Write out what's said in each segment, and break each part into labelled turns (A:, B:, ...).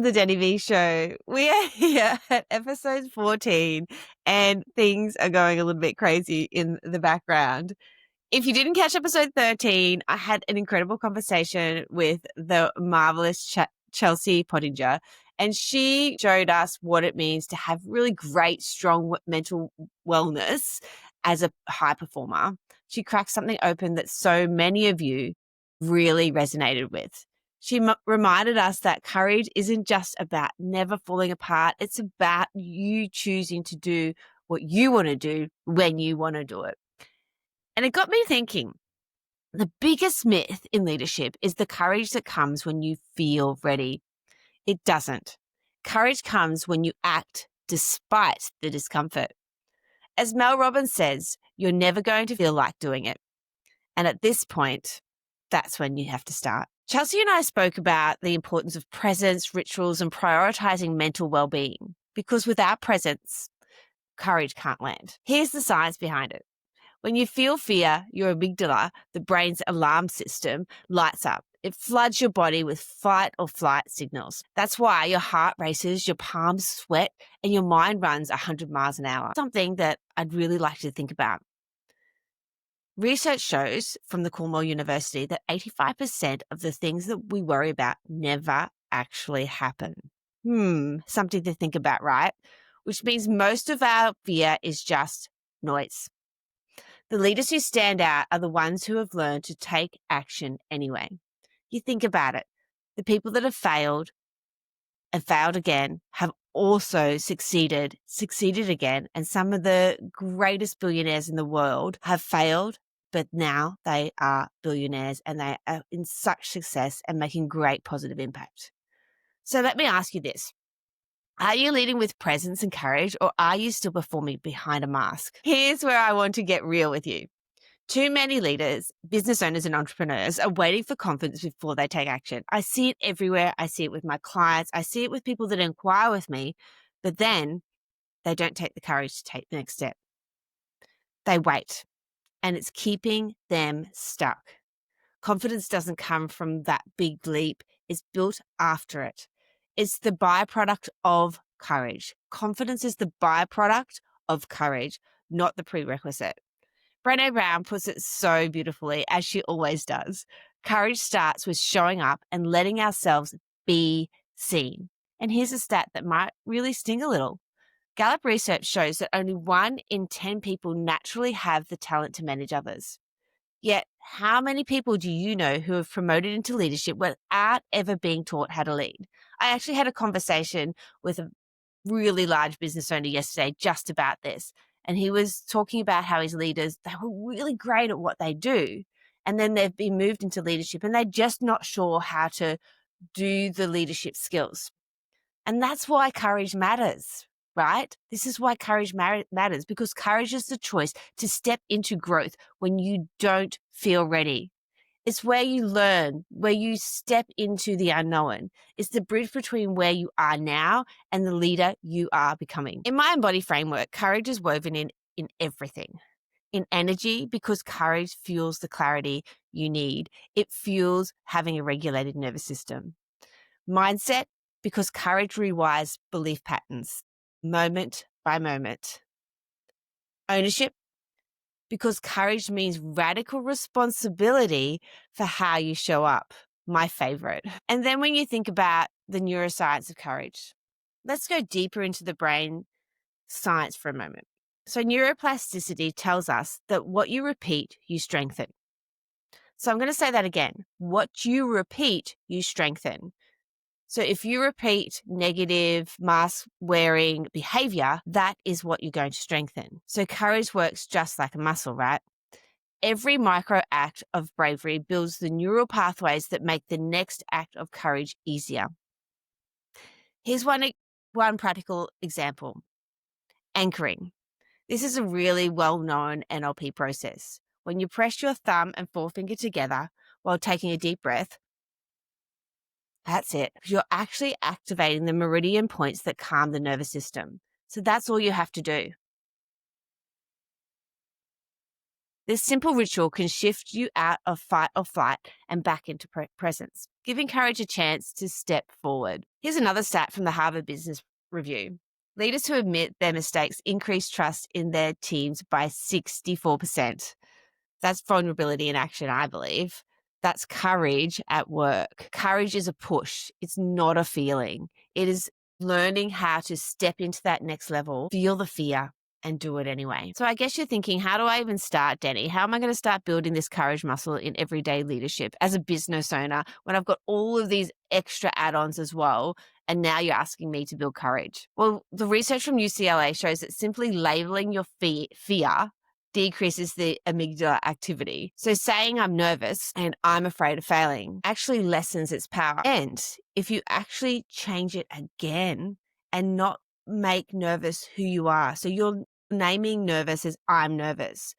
A: The Danni Vee Show. We are here at episode 14 and things are going a little bit crazy in the background. If you didn't catch episode 13, I had an incredible conversation with the marvelous Chelsea Pottinger, and she showed us what it means to have really great, strong mental wellness as a high performer. She cracked something open that so many of you really resonated with. She reminded us that courage isn't just about never falling apart. It's about you choosing to do what you want to do when you want to do it. And it got me thinking, the biggest myth in leadership is the courage that comes when you feel ready. It doesn't. Courage comes when you act despite the discomfort. As Mel Robbins says, you're never going to feel like doing it. And at this point, that's when you have to start. Chelsea and I spoke about the importance of presence, rituals, and prioritizing mental well-being, because without presence, courage can't land. Here's the science behind it. When you feel fear, your amygdala, the brain's alarm system, lights up. It floods your body with fight or flight signals. That's why your heart races, your palms sweat, and your mind runs 100 miles an hour. Something that I'd really like to think about. Research shows from the Cornell University that 85% of the things that we worry about never actually happen. Something to think about, right? Which means most of our fear is just noise. The leaders who stand out are the ones who have learned to take action anyway. You think about it. The people that have failed and failed again have also succeeded again. And some of the greatest billionaires in the world have failed, but now they are billionaires and they are in such success and making great positive impact. So let me ask you this. Are you leading with presence and courage, or are you still performing behind a mask? Here's where I want to get real with you. Too many leaders, business owners and entrepreneurs are waiting for confidence before they take action. I see it everywhere. I see it with my clients. I see it with people that inquire with me, but then they don't take the courage to take the next step. They wait, and it's keeping them stuck. Confidence doesn't come from that big leap. It's built after it. It's the byproduct of courage. Confidence is the byproduct of courage, not the prerequisite. Brené Brown puts it so beautifully, as she always does. Courage starts with showing up and letting ourselves be seen. And here's a stat that might really sting a little. Gallup research shows that only 1 in 10 people naturally have the talent to manage others. Yet, how many people do you know who have promoted into leadership without ever being taught how to lead? I actually had a conversation with a really large business owner yesterday just about this. And he was talking about how his leaders, they were really great at what they do. And then they've been moved into leadership and they're just not sure how to do the leadership skills. And that's why courage matters, right? This is why courage matters, because courage is the choice to step into growth when you don't feel ready. It's where you learn, where you step into the unknown. It's the bridge between where you are now and the leader you are becoming. In my Embody framework, courage is woven in everything. In energy, because courage fuels the clarity you need. It fuels having a regulated nervous system. Mindset, because courage rewires belief patterns, moment by moment. Ownership, because courage means radical responsibility for how you show up. My favorite. And then when you think about the neuroscience of courage, let's go deeper into the brain science for a moment. So neuroplasticity tells us that what you repeat, you strengthen. So I'm going to say that again. What you repeat, you strengthen. So if you repeat negative mask-wearing behavior, that is what you're going to strengthen. So courage works just like a muscle, right? Every micro act of bravery builds the neural pathways that make the next act of courage easier. Here's one practical example. Anchoring. This is a really well-known NLP process. When you press your thumb and forefinger together while taking a deep breath, that's it. You're actually activating the meridian points that calm the nervous system. So that's all you have to do. This simple ritual can shift you out of fight or flight and back into presence, giving courage a chance to step forward. Here's another stat from the Harvard Business Review. Leaders who admit their mistakes increase trust in their teams by 64%. That's vulnerability in action, I believe. That's courage at work. Courage is a push. It's not a feeling. It is learning how to step into that next level, feel the fear, and do it anyway. So I guess you're thinking, how do I even start, Danni? How am I going to start building this courage muscle in everyday leadership as a business owner when I've got all of these extra add-ons as well? And now you're asking me to build courage. Well, the research from UCLA shows that simply labeling your fear decreases the amygdala activity. So saying I'm nervous and I'm afraid of failing actually lessens its power. And if you actually change it again and not make nervous who you are, so you're naming nervous as I'm nervous.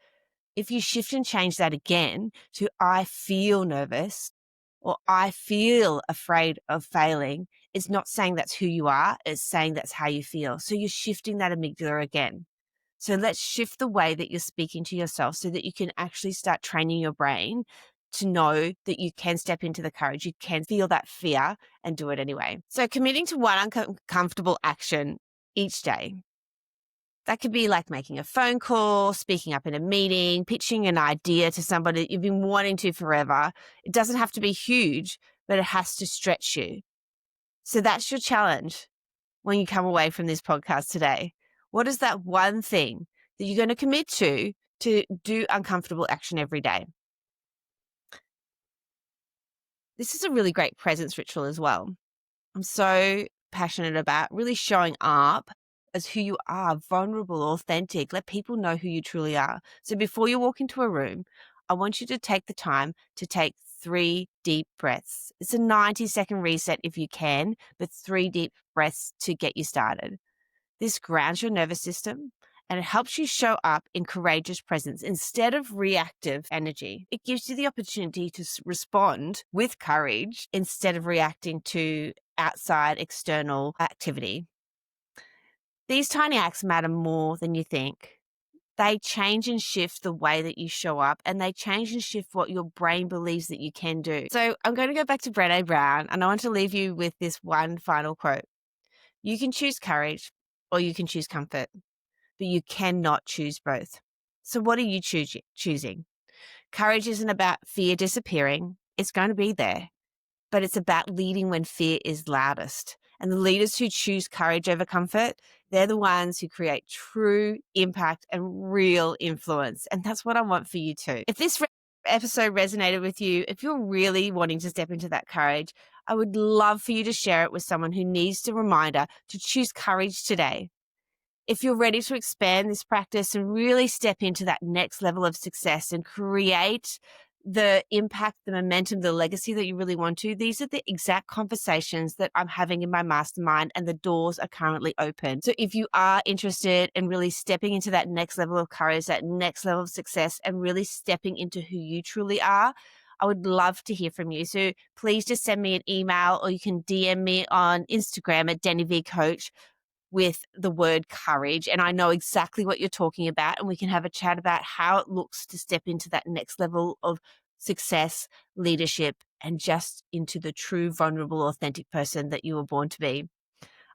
A: If you shift and change that again to I feel nervous or I feel afraid of failing, it's not saying that's who you are, it's saying that's how you feel. So you're shifting that amygdala again. So let's shift the way that you're speaking to yourself so that you can actually start training your brain to know that you can step into the courage, you can feel that fear and do it anyway. So committing to one uncomfortable action each day. That could be like making a phone call, speaking up in a meeting, pitching an idea to somebody that you've been wanting to forever. It doesn't have to be huge, but it has to stretch you. So that's your challenge when you come away from this podcast today. What is that one thing that you're going to commit to do uncomfortable action every day? This is a really great presence ritual as well. I'm so passionate about really showing up as who you are, vulnerable, authentic. Let people know who you truly are. So before you walk into a room, I want you to take the time to take 3 deep breaths. It's a 90-second reset if you can, but 3 deep breaths to get you started. This grounds your nervous system and it helps you show up in courageous presence instead of reactive energy. It gives you the opportunity to respond with courage instead of reacting to outside external activity. These tiny acts matter more than you think. They change and shift the way that you show up, and they change and shift what your brain believes that you can do. So I'm going to go back to Brené Brown, and I want to leave you with this one final quote. You can choose courage or you can choose comfort, but you cannot choose both. So what are you choosing? Courage isn't about fear disappearing. It's going to be there, but it's about leading when fear is loudest. And the leaders who choose courage over comfort, they're the ones who create true impact and real influence. And that's what I want for you too. If this episode resonated with you, if you're really wanting to step into that courage, I would love for you to share it with someone who needs the reminder to choose courage today. If you're ready to expand this practice and really step into that next level of success and create the impact, the momentum, the legacy that you really want to, these are the exact conversations that I'm having in my mastermind, and the doors are currently open. So if you are interested in really stepping into that next level of courage, that next level of success, and really stepping into who you truly are, I would love to hear from you. So please just send me an email, or you can DM me on Instagram at Danni Vee Coach with the word courage. And I know exactly what you're talking about, and we can have a chat about how it looks to step into that next level of success, leadership, and just into the true, vulnerable, authentic person that you were born to be.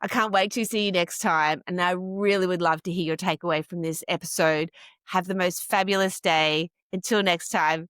A: I can't wait to see you next time. And I really would love to hear your takeaway from this episode. Have the most fabulous day. Until next time,